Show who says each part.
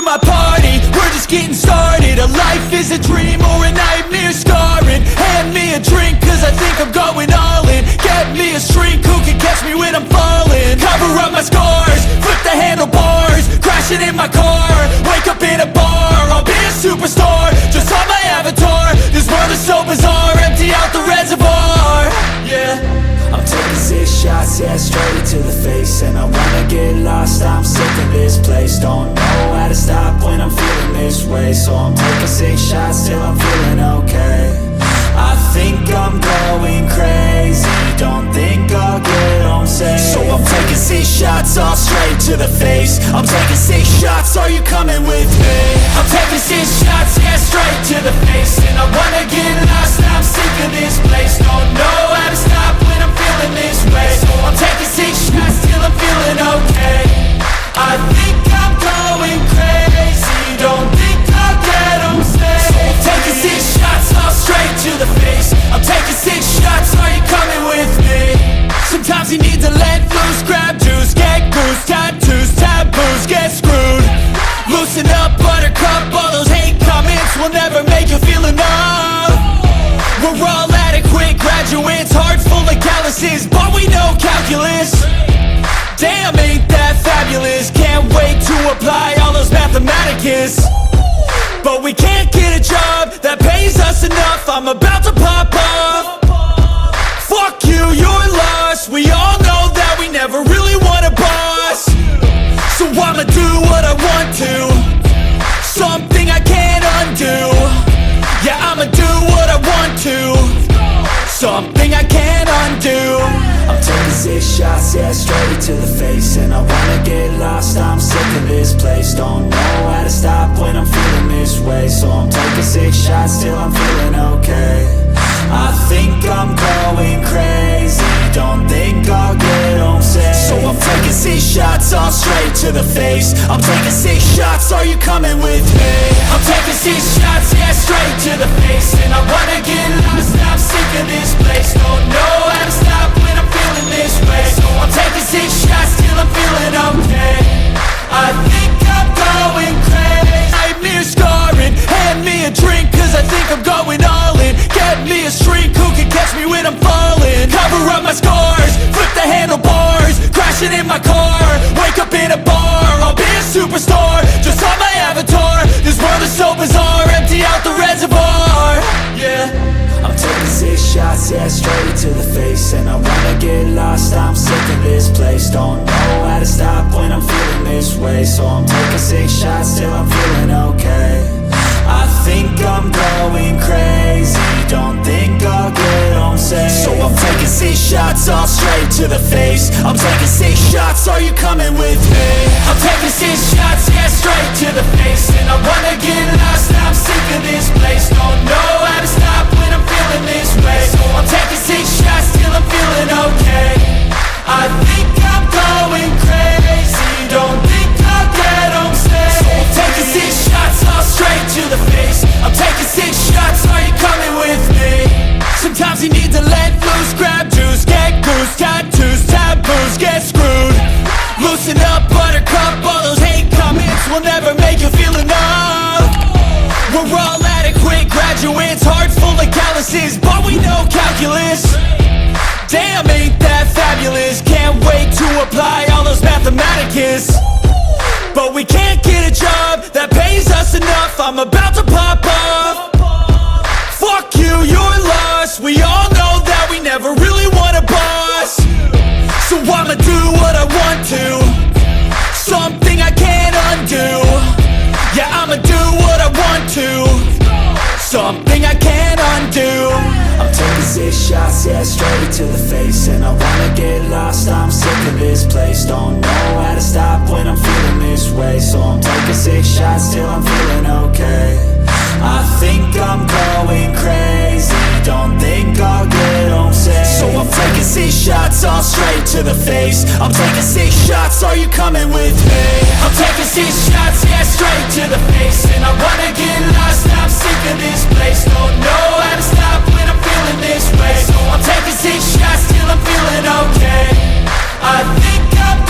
Speaker 1: my party, we're just getting started. A life is a dream or a nightmare scarring. Hand me a drink cause I think I'm going all in. Get me a shrink who can catch me when I'm falling. Cover up my scars, flip the handlebars, crashing in my car, wake up in a bar. I'll be a superstar, just on my avatar. This world is so bizarre, empty out the reservoir. Yeah,
Speaker 2: I'm taking 6 shots, yeah, straight to the face. And I wanna get lost, I'm sick of this place. Don't know how to stop when I'm feeling this way. So I'm taking 6 shots till I'm feeling okay. I think I'm going crazy, don't think I'll get home safe. So I'm taking 6 shots, all straight to the face. I'm taking 6 shots, are you coming with me?
Speaker 1: I'm taking 6 shots, yeah, straight to the face. And I wanna get lost, I'm sick of this place. Don't know how to stop when I'm feeling this way. So I'm taking 6 shots till I'm feeling okay. I think I'm going crazy, don't think I'll get home safe. So I'm taking 6 shots, all straight to the face. I'm taking 6 shots, are you coming with me? Sometimes you need to let loose, grab juice, get goose, tattoos, taboos, get screwed. Loosen up, buttercup, all those hate comments will never make you feel enough. We're all adequate graduates, heart full of calluses, but we know calculus. Damn, ain't that fabulous? Can't wait to apply all those mathematicus. But we can't get a job that pays us enough. I'm about to pop off. Fuck you, you're lost. We all know that we never really want a boss. So I'ma do what I want to, something I can't undo. Yeah, I'ma do what I want to, something I can't undo.
Speaker 2: I'm taking 6 shots, yeah, straight to the face. And I wanna get lost, I'm sick of this place. Don't know how to stop when I'm feeling this way. So I'm taking 6 shots till I'm feeling okay. I think I'm going crazy, don't think I'll get home safe. So I'm taking 6 shots, all straight to the face. I'm taking 6 shots, are you coming with me?
Speaker 1: I'm taking 6 shots, yeah, straight to the face. And I wanna get lost, I'm sick of this place. Don't know how to stop when I'm feeling this way. So I'm taking 6 shots till I'm feeling okay. I think I'm going crazy. Nightmare scarring, hand me a drink cause I think I'm going all in. Get me a shrink who can catch me when I'm falling. Cover up my scars, flip the handlebars, crashing in my car, wake up in a bar. I'll be a superstar, just on my avatar. This world is so bizarre, empty out the reservoir. Yeah,
Speaker 2: I'm taking 6 shots, yeah, straight to the face. And I wanna get lost, I'm sick of this place. Don't know how to stop when I'm feeling this way. So I'm taking 6 shots till I'm feeling okay. I think I'm going crazy, don't think I'll get home safe. So I'm taking 6 shots, all straight to the face. I'm taking 6 shots, are you coming with me?
Speaker 1: I'm taking 6 shots, yeah, straight to the face. And I wanna get lost, I'm sick of this place. Don't know how to stop when I'm feeling this way. So I'm taking 6 shots till I'm feeling okay. I think I'm going crazy, don't think I'll get home safe. So I'm taking 6 shots, all straight to the face. I'm taking 6 shots, are you coming with me? Sometimes you need to let loose, grab juice, get goose, tattoos, taboos, get screwed. Loosen up, buttercup, all those hate comments will never make you feel enough. We're all adequate graduates, heart full of calluses, but we know calculus. Damn, ain't that fabulous? Can't wait to apply all those mathematicus. But we can't get a job that pays us enough. I'm about to pop off. Fuck you, you're lost. We all know that we never really want a boss. So I'ma do what I want to, something I can't undo. Yeah, I'ma do what I want to, something I can't undo.
Speaker 2: I'm taking 6 shots, yeah, straight to the face. And I wanna get lost, I'm sick of this place. Don't know how to stop when I'm feeling this way. So I'm taking 6 shots till I'm feeling okay. I think I'm going crazy, don't think I'll get home safe. So I'm taking 6 shots, all straight to the face. I'm taking 6 shots, are you coming with me?
Speaker 1: I'm taking 6 shots, yeah, straight to the face. And I wanna get lost, I'm sick of this place. Don't know how to stop when I'm feeling this way. So I'm taking 6 shots till I'm feeling okay. I think I'm